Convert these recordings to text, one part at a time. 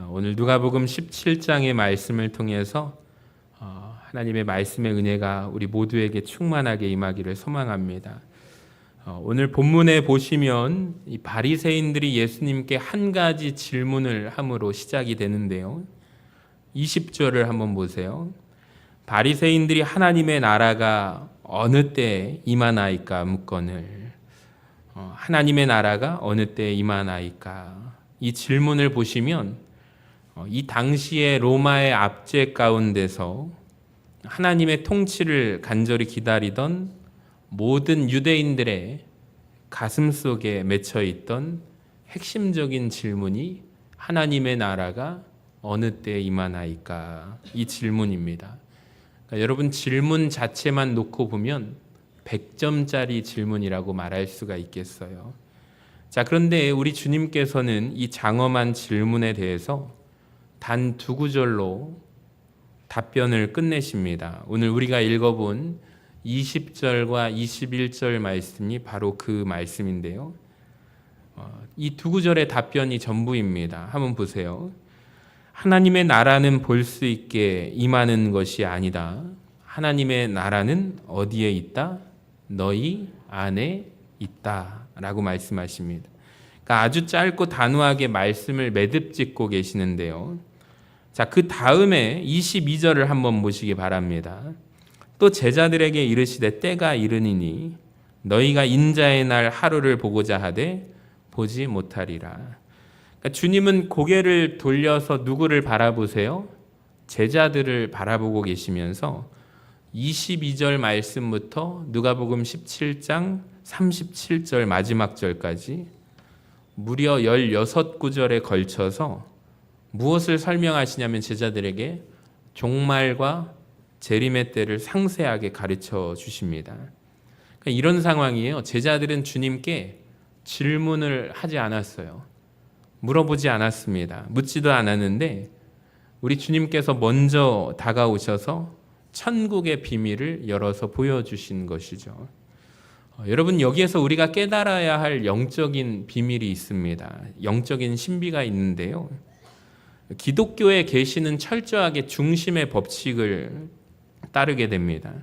오늘 누가복음 17장의 말씀을 통해서 하나님의 말씀의 은혜가 우리 모두에게 충만하게 임하기를 소망합니다. 오늘 본문에 보시면 이 바리새인들이 예수님께 한 가지 질문을 함으로 시작이 되는데요. 20절을 한번 보세요. 바리새인들이 하나님의 나라가 어느 때에 임하나이까 묻거늘. 하나님의 나라가 어느 때에 임하나이까. 이 질문을 보시면 이 당시의 로마의 압제 가운데서 하나님의 통치를 간절히 기다리던 모든 유대인들의 가슴 속에 맺혀 있던 핵심적인 질문이 하나님의 나라가 어느 때에 임하나이까, 이 질문입니다. 그러니까 여러분, 질문 자체만 놓고 보면 100점짜리 질문이라고 말할 수가 있겠어요. 자, 그런데 우리 주님께서는 이 장엄한 질문에 대해서 단 두 구절로 답변을 끝내십니다. 오늘 우리가 읽어본 20절과 21절 말씀이 바로 그 말씀인데요. 이 두 구절의 답변이 전부입니다. 한번 보세요. 하나님의 나라는 볼 수 있게 임하는 것이 아니다. 하나님의 나라는 어디에 있다? 너희 안에 있다 라고 말씀하십니다. 그러니까 아주 짧고 단호하게 말씀을 매듭 짓고 계시는데요. 자, 그 다음에 22절을 한번 보시기 바랍니다. 또 제자들에게 이르시되 때가 이르니니 너희가 인자의 날 하루를 보고자 하되 보지 못하리라. 그러니까 주님은 고개를 돌려서 누구를 바라보세요? 제자들을 바라보고 계시면서 22절 말씀부터 누가복음 17장 37절 마지막 절까지 무려 16구절에 걸쳐서 무엇을 설명하시냐면 제자들에게 종말과 재림의 때를 상세하게 가르쳐 주십니다. 그러니까 이런 상황이에요. 제자들은 주님께 질문을 하지 않았어요. 물어보지 않았습니다. 묻지도 않았는데 우리 주님께서 먼저 다가오셔서 천국의 비밀을 열어서 보여주신 것이죠. 여러분, 여기에서 우리가 깨달아야 할 영적인 비밀이 있습니다. 영적인 신비가 있는데요. 기독교의 계시는 철저하게 중심의 법칙을 따르게 됩니다.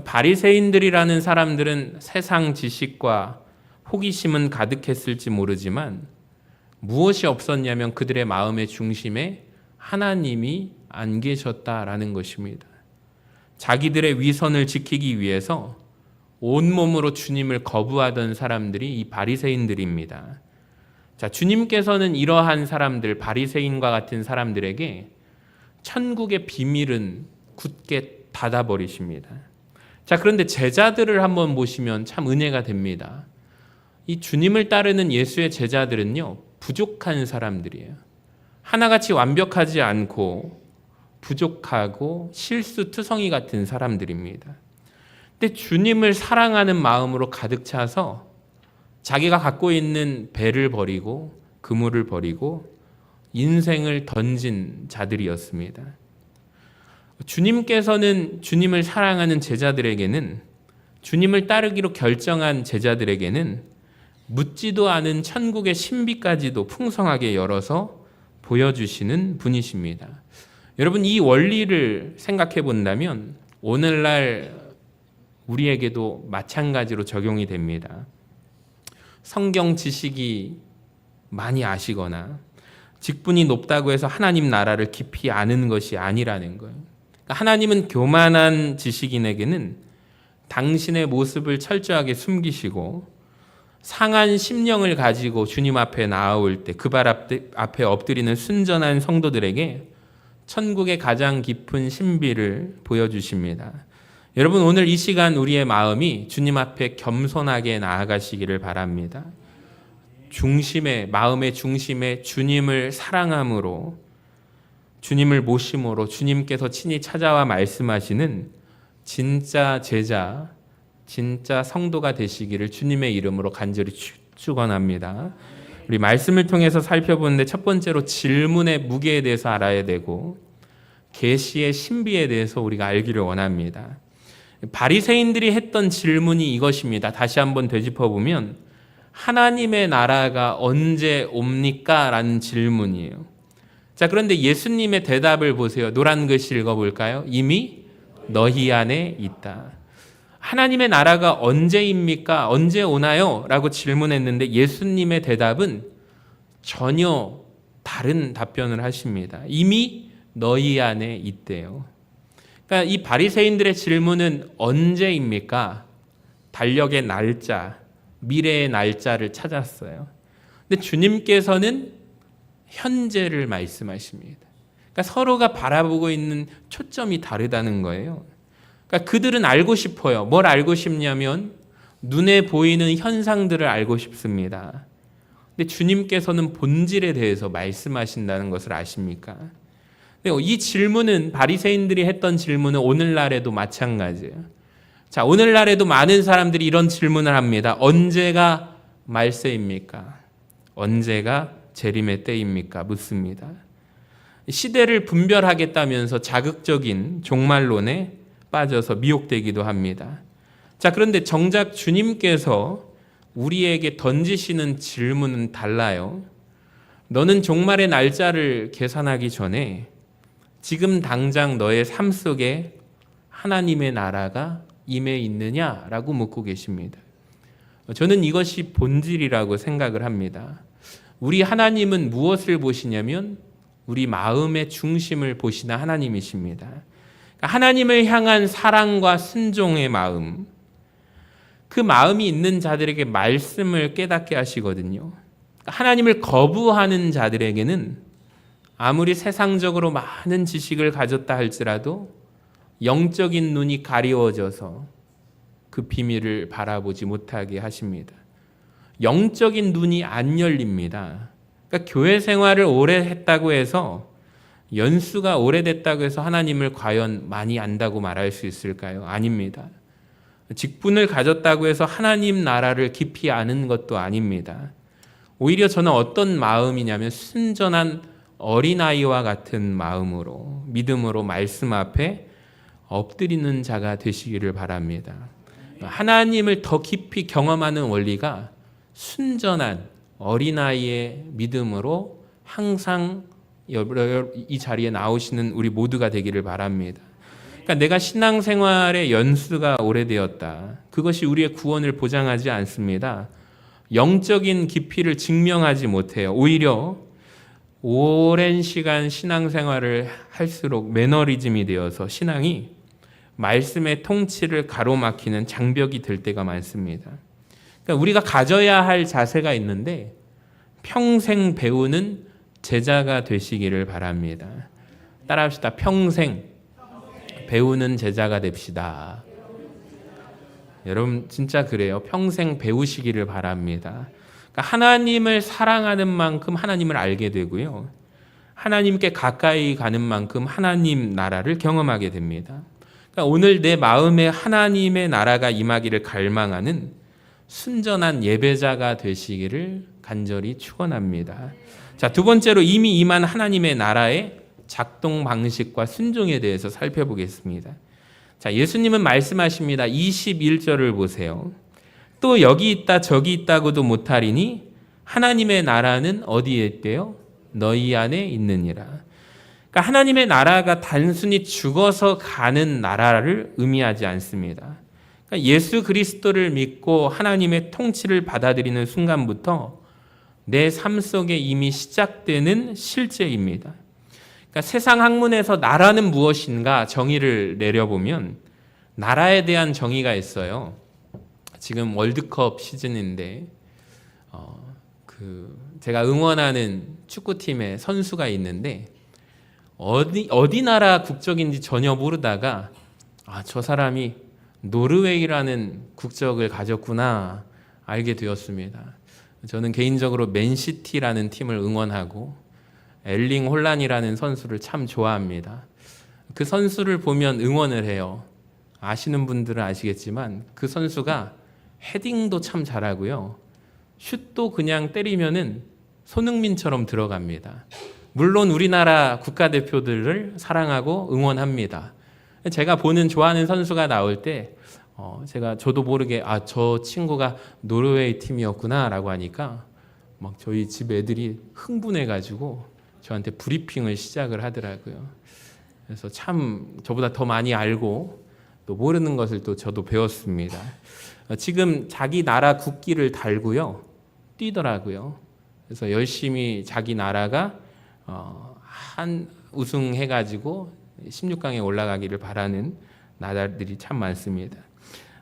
바리새인들이라는 사람들은 세상 지식과 호기심은 가득했을지 모르지만 무엇이 없었냐면 그들의 마음의 중심에 하나님이 안 계셨다라는 것입니다. 자기들의 위선을 지키기 위해서 온몸으로 주님을 거부하던 사람들이 이 바리새인들입니다. 자, 주님께서는 이러한 사람들, 바리새인과 같은 사람들에게 천국의 비밀은 굳게 닫아버리십니다. 자, 그런데 제자들을 한번 보시면 참 은혜가 됩니다. 이 주님을 따르는 예수의 제자들은요, 부족한 사람들이에요. 하나같이 완벽하지 않고 부족하고 실수투성이 같은 사람들입니다. 근데 주님을 사랑하는 마음으로 가득 차서 자기가 갖고 있는 배를 버리고 그물을 버리고 인생을 던진 자들이었습니다. 주님께서는 주님을 사랑하는 제자들에게는, 주님을 따르기로 결정한 제자들에게는 묻지도 않은 천국의 신비까지도 풍성하게 열어서 보여주시는 분이십니다. 여러분, 이 원리를 생각해 본다면 오늘날 우리에게도 마찬가지로 적용이 됩니다. 성경 지식이 많이 아시거나 직분이 높다고 해서 하나님 나라를 깊이 아는 것이 아니라는 거예요. 그러니까 하나님은 교만한 지식인에게는 당신의 모습을 철저하게 숨기시고 상한 심령을 가지고 주님 앞에 나아올 때 그 발 앞에 엎드리는 순전한 성도들에게 천국의 가장 깊은 신비를 보여주십니다. 여러분, 오늘 이 시간 우리의 마음이 주님 앞에 겸손하게 나아가시기를 바랍니다. 마음의 중심에 주님을 사랑함으로, 주님을 모심으로 주님께서 친히 찾아와 말씀하시는 진짜 제자, 진짜 성도가 되시기를 주님의 이름으로 간절히 축원합니다. 우리 말씀을 통해서 살펴보는데 첫 번째로 질문의 무게에 대해서 알아야 되고 계시의 신비에 대해서 우리가 알기를 원합니다. 바리새인들이 했던 질문이 이것입니다. 다시 한번 자, 그런데 예수님의 대답을 보세요. 노란 글씨 읽어볼까요? 이미 너희 안에 있다. 하나님의 나라가 언제입니까? 언제 오나요? 라고 질문했는데 예수님의 대답은 전혀 다른 답변을 하십니다. 이미 너희 안에 있대요. 그러니까 이 바리새인들의 질문은 언제입니까? 달력의 날짜, 미래의 날짜를 찾았어요. 근데 주님께서는 현재를 말씀하십니다. 그러니까 서로가 바라보고 있는 초점이 다르다는 거예요. 그러니까 그들은 알고 싶어요. 뭘 알고 싶냐면 눈에 보이는 현상들을 알고 싶습니다. 근데 주님께서는 본질에 대해서 말씀하신다는 것을 아십니까? 이 질문은 바리새인들이 했던 질문은 오늘날에도 마찬가지예요. 자, 오늘날에도 많은 사람들이 이런 질문을 합니다. 언제가 말세입니까? 언제가 재림의 때입니까? 묻습니다. 시대를 분별하겠다면서 자극적인 종말론에 빠져서 미혹되기도 합니다. 자, 그런데 정작 주님께서 우리에게 던지시는 질문은 달라요. 너는 종말의 날짜를 계산하기 전에 지금 당장 너의 삶 속에 하나님의 나라가 임해 있느냐라고 묻고 계십니다. 저는 이것이 본질이라고 생각을 합니다. 우리 하나님은 무엇을 보시냐면 우리 마음의 중심을 보시는 하나님이십니다. 하나님을 향한 사랑과 순종의 마음, 그 마음이 있는 자들에게 말씀을 깨닫게 하시거든요. 하나님을 거부하는 자들에게는 아무리 세상적으로 많은 지식을 가졌다 할지라도 영적인 눈이 가리워져서 그 비밀을 바라보지 못하게 하십니다. 영적인 눈이 안 열립니다. 그러니까 교회 생활을 오래 했다고 해서 연수가 오래됐다고 해서 하나님을 과연 많이 안다고 말할 수 있을까요? 아닙니다. 직분을 가졌다고 해서 하나님 나라를 깊이 아는 것도 아닙니다. 오히려 저는 어떤 마음이냐면 순전한 어린아이와 같은 마음으로 믿음으로 말씀 앞에 엎드리는 자가 되시기를 바랍니다. 하나님을 더 깊이 경험하는 원리가 순전한 어린아이의 믿음으로 항상 이 자리에 나오시는 우리 모두가 되기를 바랍니다. 그러니까 내가 신앙생활의 연수가 오래되었다. 그것이 우리의 구원을 보장하지 않습니다. 영적인 깊이를 증명하지 못해요. 오히려 오랜 시간 신앙생활을 할수록 매너리즘이 되어서 신앙이 말씀의 통치를 가로막히는 장벽이 될 때가 많습니다. 그러니까 우리가 가져야 할 자세가 있는데 평생 배우는 제자가 되시기를 바랍니다. 따라합시다. 평생 배우는 제자가 됩시다. 여러분 진짜 그래요. 평생 배우시기를 바랍니다. 그러니까 하나님을 사랑하는 만큼 하나님을 알게 되고요. 하나님께 가까이 가는 만큼 하나님 나라를 경험하게 됩니다. 그러니까 오늘 내 마음에 하나님의 나라가 임하기를 갈망하는 순전한 예배자가 되시기를 간절히 축원합니다. 자, 두 번째로 이미 임한 하나님의 나라의 작동 방식과 순종에 대해서 살펴보겠습니다. 자, 예수님은 말씀하십니다. 21절을 보세요. 또 여기 있다 저기 있다고도 못하리니 하나님의 나라는 어디에 있대요? 너희 안에 있느니라. 그러니까 하나님의 나라가 단순히 죽어서 가는 나라를 의미하지 않습니다. 그러니까 예수 그리스도를 믿고 하나님의 통치를 받아들이는 순간부터 내 삶 속에 이미 시작되는 실제입니다. 그러니까 세상 학문에서 나라는 무엇인가 정의를 내려보면 나라에 대한 정의가 있어요. 지금 월드컵 시즌인데 제가 응원하는 축구팀의 선수가 있는데 어디 나라 국적인지 전혀 모르다가 저 사람이 노르웨이라는 국적을 가졌구나 알게 되었습니다. 저는 개인적으로 맨시티라는 팀을 응원하고 엘링 홀란이라는 선수를 참 좋아합니다. 그 선수를 보면 응원을 해요. 아시는 분들은 아시겠지만 그 선수가 헤딩도 참 잘하고요. 슛도 그냥 때리면은 손흥민처럼 들어갑니다. 물론 우리나라 국가대표들을 사랑하고 응원합니다. 제가 좋아하는 선수가 나올 때 저도 모르게 저 친구가 노르웨이 팀이었구나 라고 하니까 막 저희 집 애들이 흥분해가지고 저한테 브리핑을 시작을 하더라고요. 그래서 참 저보다 더 많이 알고 또 모르는 것을 또 저도 배웠습니다. 지금 자기 나라 국기를 달고요 뛰더라고요. 그래서 열심히 자기 나라가 한 우승해가지고 16강에 올라가기를 바라는 나라들이 참 많습니다.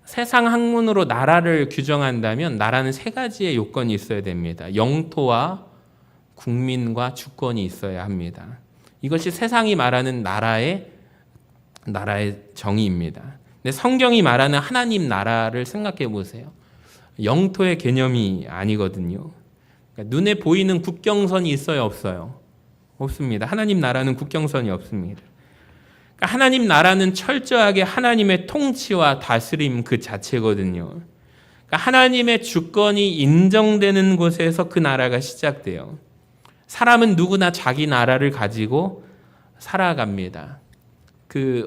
세상 학문으로 나라를 규정한다면 나라는 세 가지의 요건이 있어야 됩니다. 영토와 국민과 주권이 있어야 합니다. 이것이 세상이 말하는 나라의 정의입니다. 근데 성경이 말하는 하나님 나라를 생각해 보세요. 영토의 개념이 아니거든요. 그러니까 눈에 보이는 국경선이 있어요, 없어요? 없습니다. 하나님 나라는 국경선이 없습니다. 그러니까 하나님 나라는 철저하게 하나님의 통치와 다스림 그 자체거든요. 그러니까 하나님의 주권이 인정되는 곳에서 그 나라가 시작돼요. 사람은 누구나 자기 나라를 가지고 살아갑니다.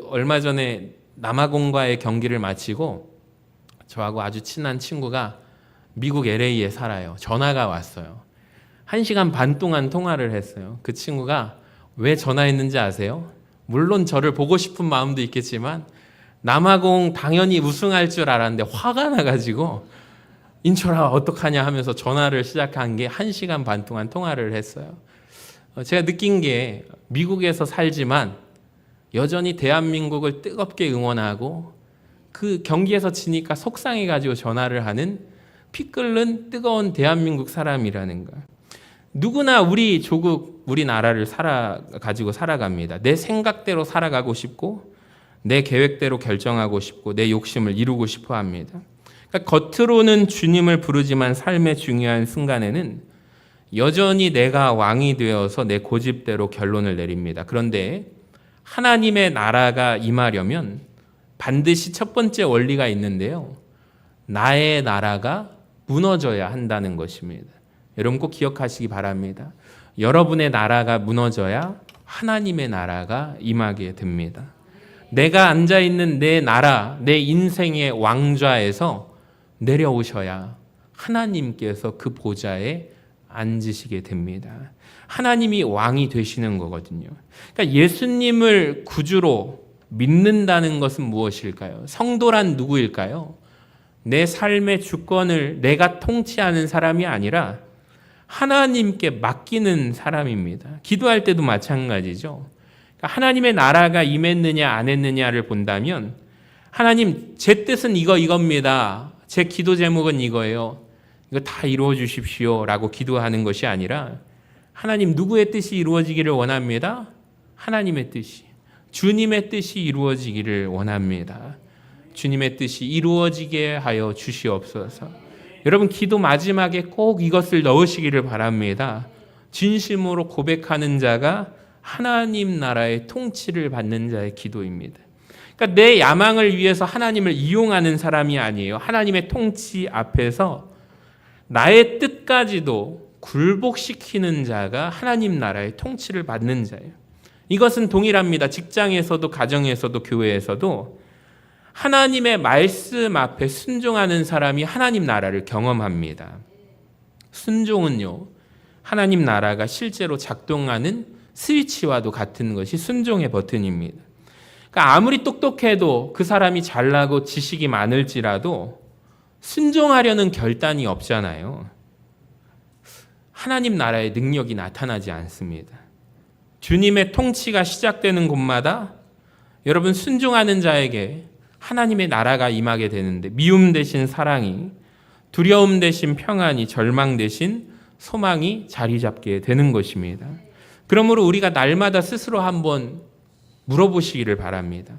얼마 전에 남아공과의 경기를 마치고 저하고 아주 친한 친구가 미국 LA에 살아요. 전화가 왔어요. 1시간 반 동안 통화를 했어요. 그 친구가 왜 전화했는지 아세요? 물론 저를 보고 싶은 마음도 있겠지만 남아공 당연히 우승할 줄 알았는데 화가 나가지고 인철아 어떡하냐 하면서 전화를 시작한 게 1시간 반 동안 통화를 했어요. 제가 느낀 게 미국에서 살지만 여전히 대한민국을 뜨겁게 응원하고 그 경기에서 지니까 속상해가지고 전화를 하는 피 끓는 뜨거운 대한민국 사람이라는 거. 누구나 우리 조국, 우리나라를 가지고 살아갑니다. 내 생각대로 살아가고 싶고 내 계획대로 결정하고 싶고 내 욕심을 이루고 싶어 합니다. 그러니까 겉으로는 주님을 부르지만 삶의 중요한 순간에는 여전히 내가 왕이 되어서 내 고집대로 결론을 내립니다. 그런데 하나님의 나라가 임하려면 반드시 첫 번째 원리가 있는데요. 나의 나라가 무너져야 한다는 것입니다. 여러분 꼭 기억하시기 바랍니다. 여러분의 나라가 무너져야 하나님의 나라가 임하게 됩니다. 내가 앉아있는 내 나라, 내 인생의 왕좌에서 내려오셔야 하나님께서 그 보좌에 앉으시게 됩니다. 하나님이 왕이 되시는 거거든요. 그러니까 예수님을 구주로 믿는다는 것은 무엇일까요? 성도란 누구일까요? 내 삶의 주권을 내가 통치하는 사람이 아니라 하나님께 맡기는 사람입니다. 기도할 때도 마찬가지죠. 그러니까 하나님의 나라가 임했느냐 안 했느냐를 본다면 하나님 제 뜻은 이겁니다. 제 기도 제목은 이거예요. 이거 다 이루어 주십시오 라고 기도하는 것이 아니라 하나님 누구의 뜻이 이루어지기를 원합니다. 하나님의 뜻이, 주님의 뜻이 이루어지기를 원합니다. 주님의 뜻이 이루어지게 하여 주시옵소서. 여러분 기도 마지막에 꼭 이것을 넣으시기를 바랍니다. 진심으로 고백하는 자가 하나님 나라의 통치를 받는 자의 기도입니다. 그러니까 내 야망을 위해서 하나님을 이용하는 사람이 아니에요. 하나님의 통치 앞에서 나의 뜻까지도 굴복시키는 자가 하나님 나라의 통치를 받는 자예요. 이것은 동일합니다. 직장에서도 가정에서도 교회에서도 하나님의 말씀 앞에 순종하는 사람이 하나님 나라를 경험합니다. 순종은요, 하나님 나라가 실제로 작동하는 스위치와도 같은 것이 순종의 버튼입니다. 그러니까 아무리 똑똑해도 그 사람이 잘나고 지식이 많을지라도 순종하려는 결단이 없잖아요. 하나님 나라의 능력이 나타나지 않습니다. 주님의 통치가 시작되는 곳마다 여러분 순종하는 자에게 하나님의 나라가 임하게 되는데 미움 대신 사랑이, 두려움 대신 평안이, 절망 대신 소망이 자리 잡게 되는 것입니다. 그러므로 우리가 날마다 스스로 한번 물어보시기를 바랍니다.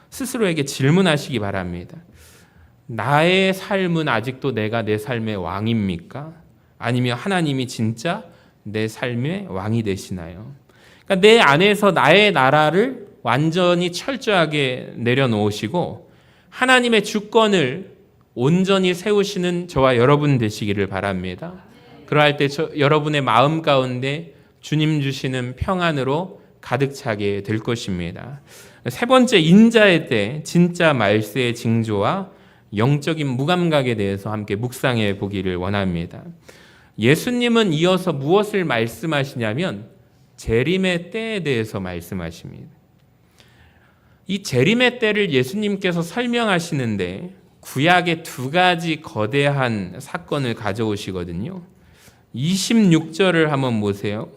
스스로에게 질문하시기 바랍니다. 나의 삶은 아직도 내가 내 삶의 왕입니까? 아니면 하나님이 진짜 내 삶의 왕이 되시나요? 그러니까 내 안에서 나의 나라를 완전히 철저하게 내려놓으시고 하나님의 주권을 온전히 세우시는 저와 여러분 되시기를 바랍니다. 그러할 때 여러분의 마음 가운데 주님 주시는 평안으로 가득 차게 될 것입니다. 세 번째, 인자의 때 진짜 말세의 징조와 영적인 무감각에 대해서 함께 묵상해 보기를 원합니다. 예수님은 이어서 무엇을 말씀하시냐면 재림의 때에 대해서 말씀하십니다. 이 재림의 때를 예수님께서 설명하시는데 구약의 두 가지 거대한 사건을 가져오시거든요. 26절을 한번 보세요.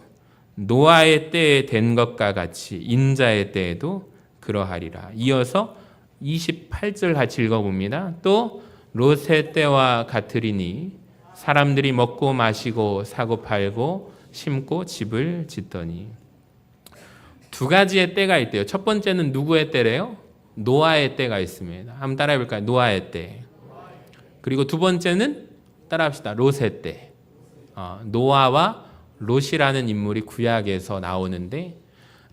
노아의 때에 된 것과 같이 인자의 때에도 그러하리라. 이어서 28절 같이 읽어봅니다. 또 롯의 때와 같으리니 사람들이 먹고 마시고 사고 팔고 심고 집을 짓더니. 두 가지의 때가 있대요. 첫 번째는 누구의 때래요? 노아의 때가 있습니다. 한번 따라해 볼까요? 노아의 때. 그리고 두 번째는 따라합시다. 롯의 때. 노아와 롯이라는 인물이 구약에서 나오는데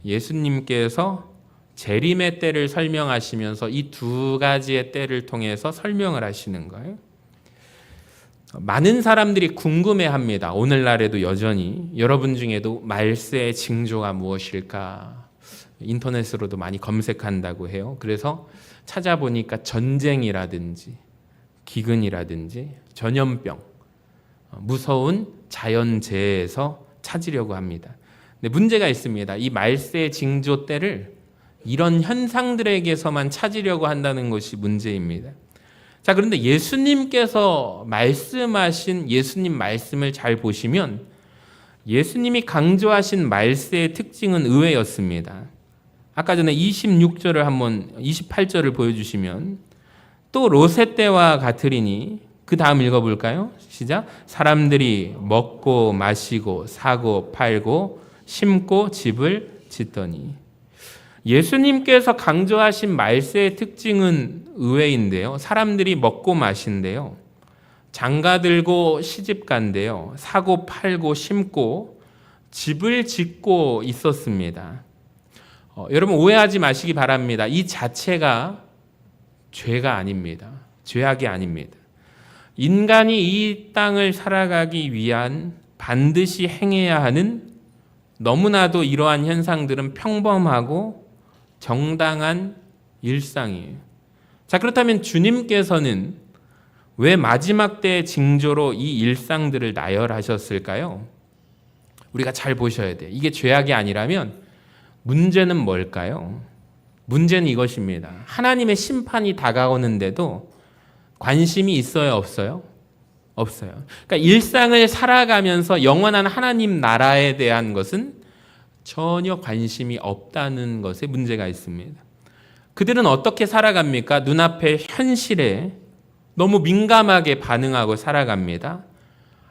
예수님께서 재림의 때를 설명하시면서 이 두 가지의 때를 통해서 설명을 하시는 거예요. 많은 사람들이 궁금해합니다. 오늘날에도 여전히 여러분 중에도 말세의 징조가 무엇일까 인터넷으로도 많이 검색한다고 해요. 그래서 찾아보니까 전쟁이라든지 기근이라든지 전염병, 무서운 자연재해에서 찾으려고 합니다. 근데 문제가 있습니다. 이 말세의 징조 때를 이런 현상들에게서만 찾으려고 한다는 것이 문제입니다. 자, 그런데 예수님께서 말씀하신 예수님 말씀을 잘 보시면 예수님이 강조하신 말세의 특징은 의외였습니다. 아까 전에 28절을 보여주시면 또 롯의 때와 같으리니 그 다음 읽어볼까요? 시작. 사람들이 먹고 마시고 사고 팔고 심고 집을 짓더니. 예수님께서 강조하신 말세의 특징은 의외인데요. 사람들이 먹고 마신대요. 장가 들고 시집 간대요. 사고 팔고 심고 집을 짓고 있었습니다. 여러분 오해하지 마시기 바랍니다. 이 자체가 죄가 아닙니다. 죄악이 아닙니다. 인간이 이 땅을 살아가기 위한 반드시 행해야 하는 너무나도 이러한 현상들은 평범하고 정당한 일상이에요. 자, 그렇다면 주님께서는 왜 마지막 때의 징조로 이 일상들을 나열하셨을까요? 우리가 잘 보셔야 돼요. 이게 죄악이 아니라면 문제는 뭘까요? 문제는 이것입니다. 하나님의 심판이 다가오는데도 관심이 있어요, 없어요? 없어요. 그러니까 일상을 살아가면서 영원한 하나님 나라에 대한 것은 전혀 관심이 없다는 것에 문제가 있습니다. 그들은 어떻게 살아갑니까? 눈앞의 현실에 너무 민감하게 반응하고 살아갑니다.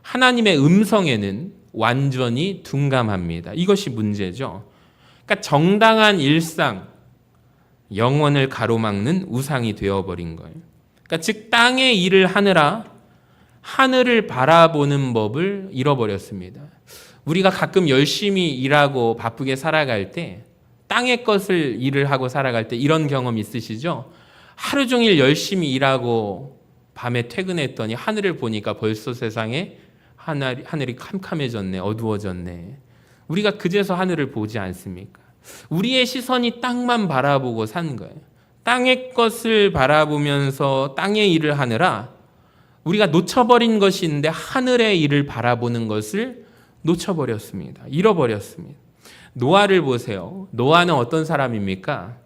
하나님의 음성에는 완전히 둔감합니다. 이것이 문제죠. 그러니까 정당한 일상, 영혼을 가로막는 우상이 되어버린 거예요. 그러니까 즉 땅의 일을 하느라 하늘을 바라보는 법을 잃어버렸습니다. 우리가 가끔 열심히 일하고 바쁘게 살아갈 때 땅의 것을 일을 하고 살아갈 때 이런 경험 있으시죠? 하루 종일 열심히 일하고 밤에 퇴근했더니 하늘을 보니까 벌써 세상에 하늘이 캄캄해졌네, 어두워졌네. 우리가 그제서 하늘을 보지 않습니까? 우리의 시선이 땅만 바라보고 산 거예요. 땅의 것을 바라보면서 땅의 일을 하느라 우리가 놓쳐버린 것이 있는데 하늘의 일을 바라보는 것을 놓쳐버렸습니다. 잃어버렸습니다. 노아를 보세요. 노아는 어떤 사람입니까?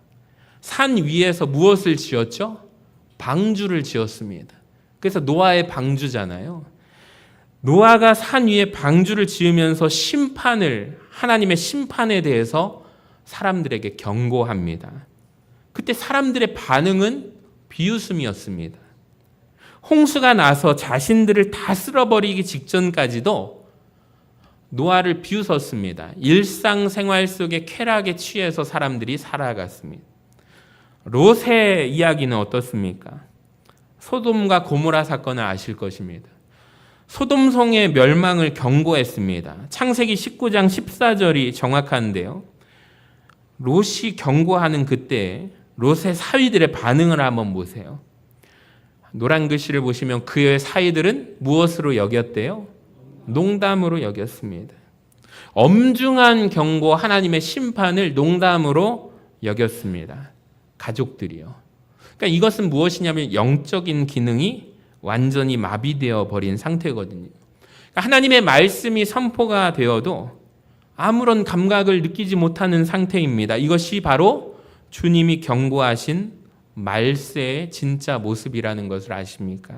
산 위에서 무엇을 지었죠? 방주를 지었습니다. 그래서 노아의 방주잖아요. 노아가 산 위에 방주를 지으면서 하나님의 심판에 대해서 사람들에게 경고합니다. 그때 사람들의 반응은 비웃음이었습니다. 홍수가 나서 자신들을 다 쓸어버리기 직전까지도 노아를 비웃었습니다. 일상생활 속의 쾌락에 취해서 사람들이 살아갔습니다. 롯의 이야기는 어떻습니까? 소돔과 고모라 사건을 아실 것입니다. 소돔성의 멸망을 경고했습니다. 창세기 19장 14절이 정확한데요. 롯이 경고하는 그때 롯의 사위들의 반응을 한번 보세요. 노란 글씨를 보시면 그의 사위들은 무엇으로 여겼대요? 농담으로 여겼습니다. 엄중한 경고, 하나님의 심판을 농담으로 여겼습니다. 가족들이요. 그러니까 이것은 무엇이냐면 영적인 기능이 완전히 마비되어 버린 상태거든요. 그러니까 하나님의 말씀이 선포가 되어도 아무런 감각을 느끼지 못하는 상태입니다. 이것이 바로 주님이 경고하신 말세의 진짜 모습이라는 것을 아십니까?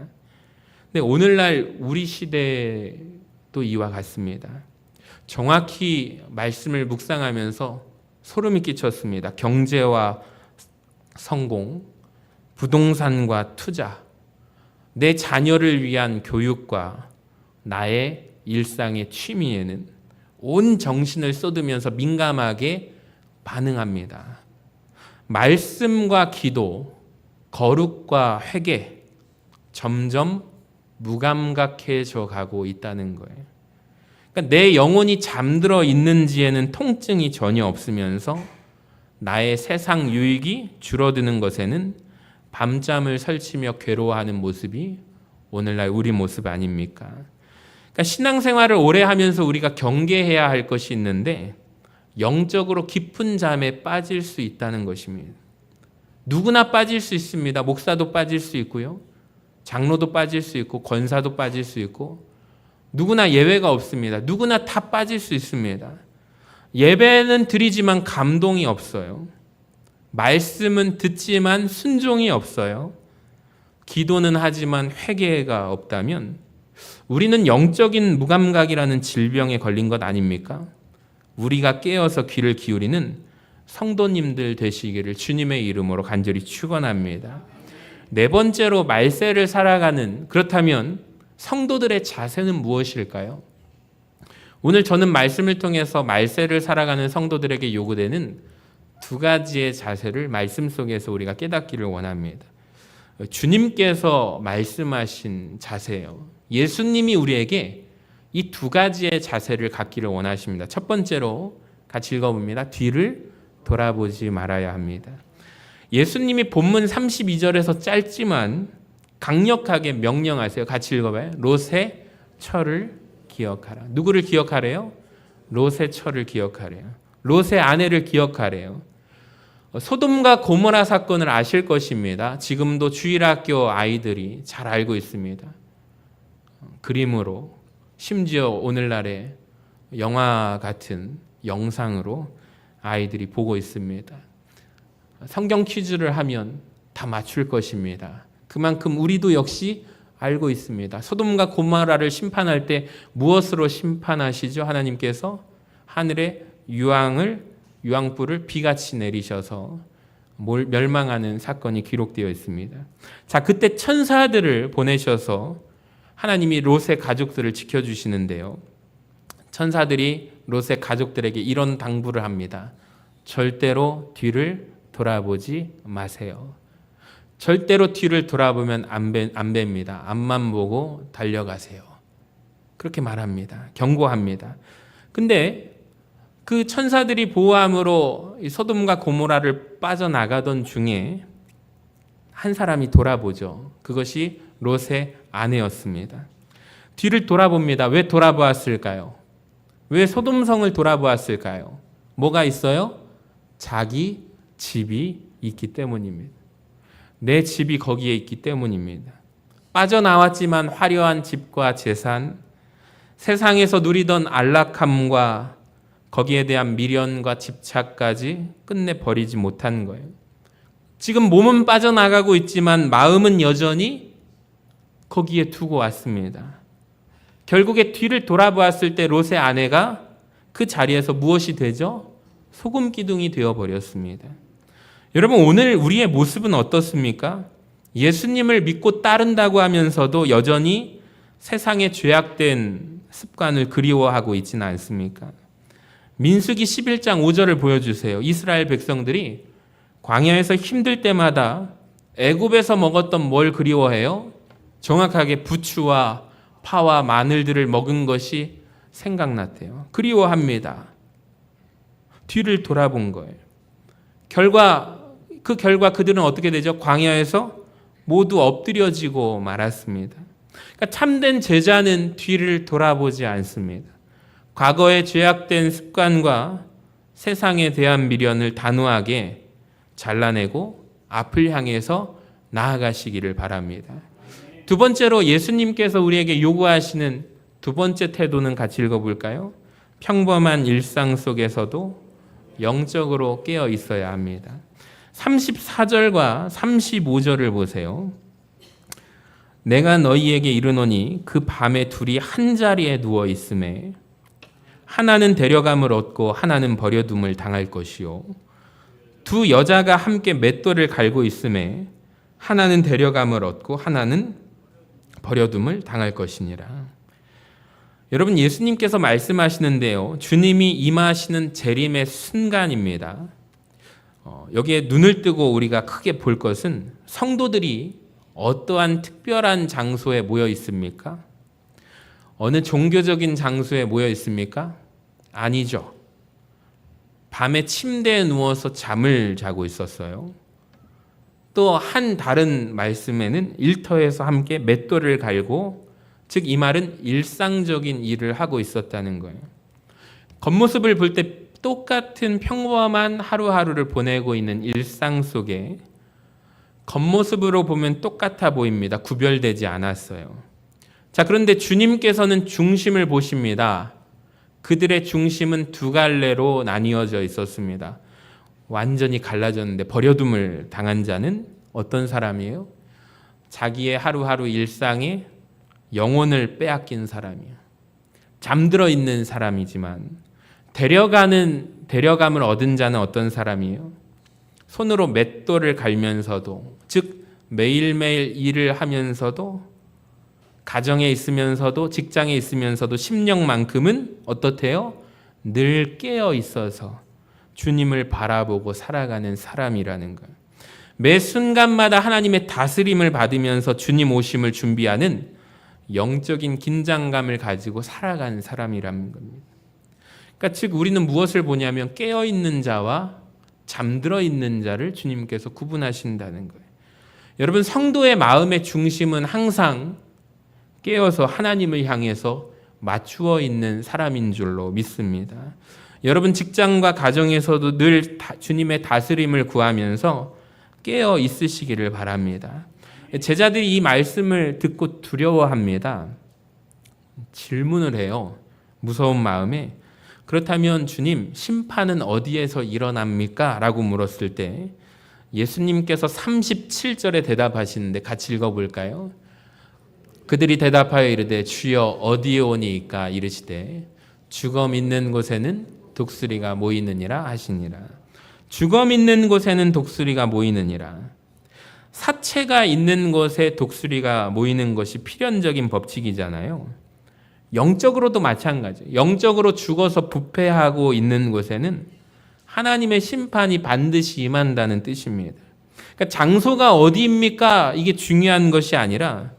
근데 오늘날 우리 시대도 이와 같습니다. 정확히 말씀을 묵상하면서 소름이 끼쳤습니다. 경제와 성공, 부동산과 투자, 내 자녀를 위한 교육과 나의 일상의 취미에는 온 정신을 쏟으면서 민감하게 반응합니다. 말씀과 기도, 거룩과 회개 점점 무감각해져 가고 있다는 거예요. 그러니까 내 영혼이 잠들어 있는지에는 통증이 전혀 없으면서 나의 세상 유익이 줄어드는 것에는 밤잠을 설치며 괴로워하는 모습이 오늘날 우리 모습 아닙니까? 그러니까 신앙생활을 오래 하면서 우리가 경계해야 할 것이 있는데 영적으로 깊은 잠에 빠질 수 있다는 것입니다. 누구나 빠질 수 있습니다. 목사도 빠질 수 있고요. 장로도 빠질 수 있고 권사도 빠질 수 있고 누구나 예외가 없습니다. 누구나 다 빠질 수 있습니다. 예배는 드리지만 감동이 없어요. 말씀은 듣지만 순종이 없어요. 기도는 하지만 회개가 없다면 우리는 영적인 무감각이라는 질병에 걸린 것 아닙니까? 우리가 깨어서 귀를 기울이는 성도님들 되시기를 주님의 이름으로 간절히 축원합니다. 네 번째로 말세를 살아가는, 그렇다면 성도들의 자세는 무엇일까요? 오늘 저는 말씀을 통해서 말세를 살아가는 성도들에게 요구되는 두 가지의 자세를 말씀 속에서 우리가 깨닫기를 원합니다. 주님께서 말씀하신 자세예요. 예수님이 우리에게 이 두 가지의 자세를 갖기를 원하십니다. 첫 번째로 같이 읽어봅니다. 뒤를 돌아보지 말아야 합니다. 예수님이 본문 32절에서 짧지만 강력하게 명령하세요. 같이 읽어봐요. 롯의 처를 기억하라. 누구를 기억하래요? 롯의 처를 기억하래요. 롯의 아내를 기억하래요. 소돔과 고모라 사건을 아실 것입니다. 지금도 주일학교 아이들이 잘 알고 있습니다. 그림으로, 심지어 오늘날의 영화 같은 영상으로 아이들이 보고 있습니다. 성경 퀴즈를 하면 다 맞출 것입니다. 그만큼 우리도 역시 알고 있습니다. 소돔과 고모라를 심판할 때 무엇으로 심판하시죠? 하나님께서 하늘의 유황불을 비같이 내리셔서 멸망하는 사건이 기록되어 있습니다. 자, 그때 천사들을 보내셔서 하나님이 롯의 가족들을 지켜주시는데요. 천사들이 롯의 가족들에게 이런 당부를 합니다. 절대로 뒤를 돌아보지 마세요. 절대로 뒤를 돌아보면 안 뵙니다. 앞만 보고 달려가세요. 그렇게 말합니다. 경고합니다. 근데 그 천사들이 보호함으로 소돔과 고모라를 빠져나가던 중에 한 사람이 돌아보죠. 그것이 롯의 아내였습니다. 뒤를 돌아봅니다. 왜 돌아보았을까요? 왜 소돔성을 돌아보았을까요? 뭐가 있어요? 자기 집이 있기 때문입니다. 내 집이 거기에 있기 때문입니다. 빠져나왔지만 화려한 집과 재산, 세상에서 누리던 안락함과 거기에 대한 미련과 집착까지 끝내 버리지 못한 거예요. 지금 몸은 빠져나가고 있지만 마음은 여전히 거기에 두고 왔습니다. 결국에 뒤를 돌아보았을 때 롯의 아내가 그 자리에서 무엇이 되죠? 소금 기둥이 되어버렸습니다. 여러분, 오늘 우리의 모습은 어떻습니까? 예수님을 믿고 따른다고 하면서도 여전히 세상의 죄악된 습관을 그리워하고 있지는 않습니까? 민수기 11장 5절을 보여주세요. 이스라엘 백성들이 광야에서 힘들 때마다 애굽에서 먹었던 뭘 그리워해요? 정확하게 부추와 파와 마늘들을 먹은 것이 생각났대요. 그리워합니다. 뒤를 돌아본 거예요. 그 결과 그들은 어떻게 되죠? 광야에서 모두 엎드려지고 말았습니다. 그러니까 참된 제자는 뒤를 돌아보지 않습니다. 과거의 죄악된 습관과 세상에 대한 미련을 단호하게 잘라내고 앞을 향해서 나아가시기를 바랍니다. 두 번째로 예수님께서 우리에게 요구하시는 두 번째 태도는 같이 읽어볼까요? 평범한 일상 속에서도 영적으로 깨어 있어야 합니다. 34절과 35절을 보세요. 내가 너희에게 이르노니 그 밤에 둘이 한 자리에 누워 있음에 하나는 데려감을 얻고 하나는 버려둠을 당할 것이요 두 여자가 함께 맷돌을 갈고 있음에 하나는 데려감을 얻고 하나는 버려둠을 당할 것이니라. 여러분, 예수님께서 말씀하시는데요, 주님이 임하시는 재림의 순간입니다. 여기에 눈을 뜨고 우리가 크게 볼 것은 성도들이 어떠한 특별한 장소에 모여 있습니까? 어느 종교적인 장소에 모여 있습니까? 아니죠. 밤에 침대에 누워서 잠을 자고 있었어요. 또 한 다른 말씀에는 일터에서 함께 맷돌을 갈고, 즉 이 말은 일상적인 일을 하고 있었다는 거예요. 겉모습을 볼 때 똑같은 평범한 하루하루를 보내고 있는 일상 속에 겉모습으로 보면 똑같아 보입니다. 구별되지 않았어요. 자, 그런데 주님께서는 중심을 보십니다. 그들의 중심은 두 갈래로 나뉘어져 있었습니다. 완전히 갈라졌는데 버려둠을 당한 자는 어떤 사람이에요? 자기의 하루하루 일상에 영혼을 빼앗긴 사람이에요. 잠들어 있는 사람이지만 데려감을 얻은 자는 어떤 사람이에요? 손으로 맷돌을 갈면서도, 즉 매일매일 일을 하면서도, 가정에 있으면서도, 직장에 있으면서도 심령만큼은 어떻대요? 늘 깨어 있어서 주님을 바라보고 살아가는 사람이라는 거예요. 매 순간마다 하나님의 다스림을 받으면서 주님 오심을 준비하는 영적인 긴장감을 가지고 살아가는 사람이라는 겁니다. 그러니까 즉 우리는 무엇을 보냐면 깨어있는 자와 잠들어 있는 자를 주님께서 구분하신다는 거예요. 여러분, 성도의 마음의 중심은 항상 깨어서 하나님을 향해서 맞추어 있는 사람인 줄로 믿습니다. 여러분, 직장과 가정에서도 늘 주님의 다스림을 구하면서 깨어 있으시기를 바랍니다. 제자들이 이 말씀을 듣고 두려워합니다. 질문을 해요. 무서운 마음에. 그렇다면 주님, 심판은 어디에서 일어납니까? 라고 물었을 때 예수님께서 37절에 대답하시는데 같이 읽어볼까요? 그들이 대답하여 이르되 주여 어디에 오니이까 이르시되 주검 있는 곳에는 독수리가 모이느니라 하시니라. 주검 있는 곳에는 독수리가 모이느니라. 사체가 있는 곳에 독수리가 모이는 것이 필연적인 법칙이잖아요. 영적으로도 마찬가지예요. 영적으로 죽어서 부패하고 있는 곳에는 하나님의 심판이 반드시 임한다는 뜻입니다. 그러니까 장소가 어디입니까? 이게 중요한 것이 아니라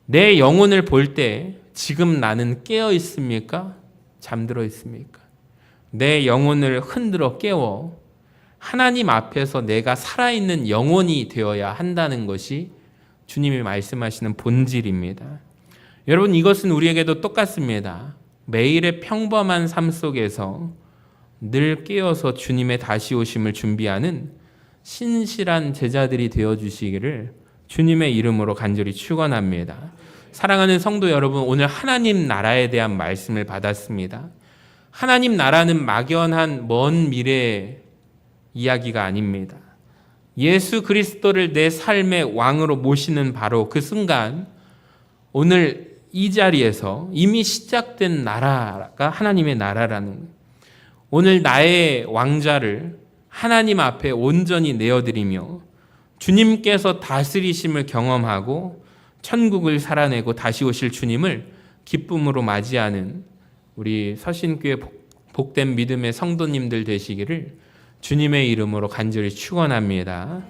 내 영혼을 볼 때 지금 나는 깨어 있습니까? 잠들어 있습니까? 내 영혼을 흔들어 깨워 하나님 앞에서 내가 살아있는 영혼이 되어야 한다는 것이 주님이 말씀하시는 본질입니다. 여러분, 이것은 우리에게도 똑같습니다. 매일의 평범한 삶 속에서 늘 깨어서 주님의 다시 오심을 준비하는 신실한 제자들이 되어주시기를 주님의 이름으로 간절히 축원합니다. 사랑하는 성도 여러분, 오늘 하나님 나라에 대한 말씀을 받았습니다. 하나님 나라는 막연한 먼 미래의 이야기가 아닙니다. 예수 그리스도를 내 삶의 왕으로 모시는 바로 그 순간, 오늘 이 자리에서 이미 시작된 나라가 하나님의 나라라는 거예요. 오늘 나의 왕좌를 하나님 앞에 온전히 내어드리며 주님께서 다스리심을 경험하고 천국을 살아내고 다시 오실 주님을 기쁨으로 맞이하는 우리 서신교회 복된 믿음의 성도님들 되시기를 주님의 이름으로 간절히 축원합니다.